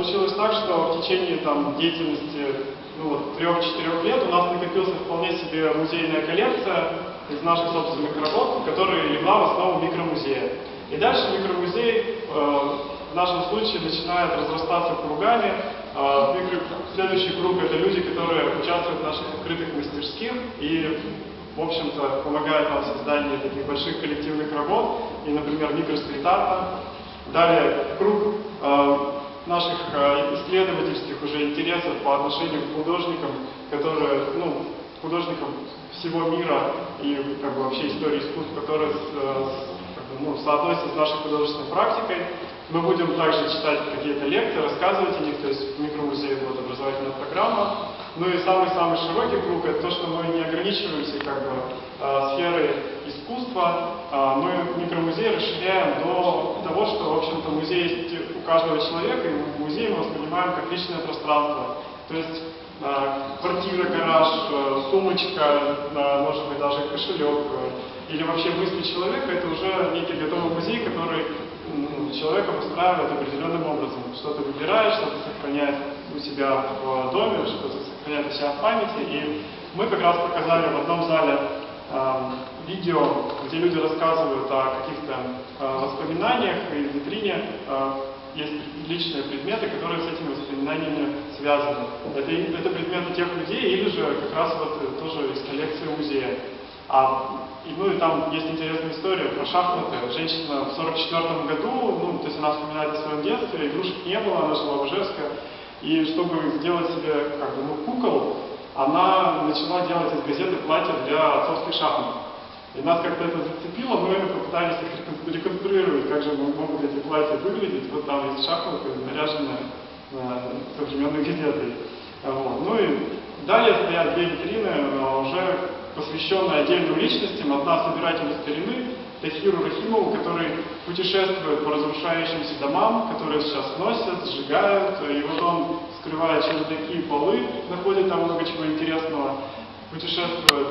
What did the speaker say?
получилось так, что в течение деятельности 3-4 лет у нас накопился вполне себе музейная коллекция из наших собственных работ, которая легла в основу микромузея. И дальше микромузей в нашем случае начинает разрастаться кругами. Следующий круг – это люди, которые участвуют в наших открытых мастерских и, в общем-то, помогают нам в создании таких больших коллективных работ, и, например, микрострит-арта. Далее круг наших исследовательских уже интересов по отношению к художникам, которые, художникам всего мира и вообще истории искусств, которые соотносятся с нашей художественной практикой. Мы будем также читать какие-то лекции, рассказывать о них, то есть в микромузее будет образовательная программа. Ну и самый-самый широкий круг – это то, что мы не ограничиваемся сферой искусства. Мы микромузей расширяем до того, что, в общем-то, музей есть у каждого человека, и музей мы воспринимаем как личное пространство. То есть квартира, гараж, сумочка, может быть, даже кошелек, или вообще мысли человека – это уже некий готовый музей, который человека выстраивает определенным образом. Что-то выбираешь, что-то сохраняет у себя в доме, что-то сохраняет у себя в памяти. И мы как раз показали в одном зале видео, где люди рассказывают о каких-то воспоминаниях, и в витрине есть личные предметы, которые с этими воспоминаниями связаны. Это предметы тех людей, или же как раз тоже из коллекции музея. И там есть интересная история про шахматы. Женщина в 1944 году, то есть она вспоминает о своем детстве, игрушек не было, она жила в Ижевске, и чтобы сделать себе кукол, она начала делать из газеты платья для отцовских шахмат. И нас как-то это зацепило, мы попытались их реконструировать, как же могут эти платья выглядеть. Вот там есть шахматы, наряженные современной газетой. Ну и далее стоят две витрины, уже посвященные отдельным личностям. Одна собирателю старины, Тахиру Рахимову, который путешествует по разрушающимся домам, которые сейчас сносят, сжигают. И вот он вскрывает чердаки и полы, находит там много чего интересного, путешествует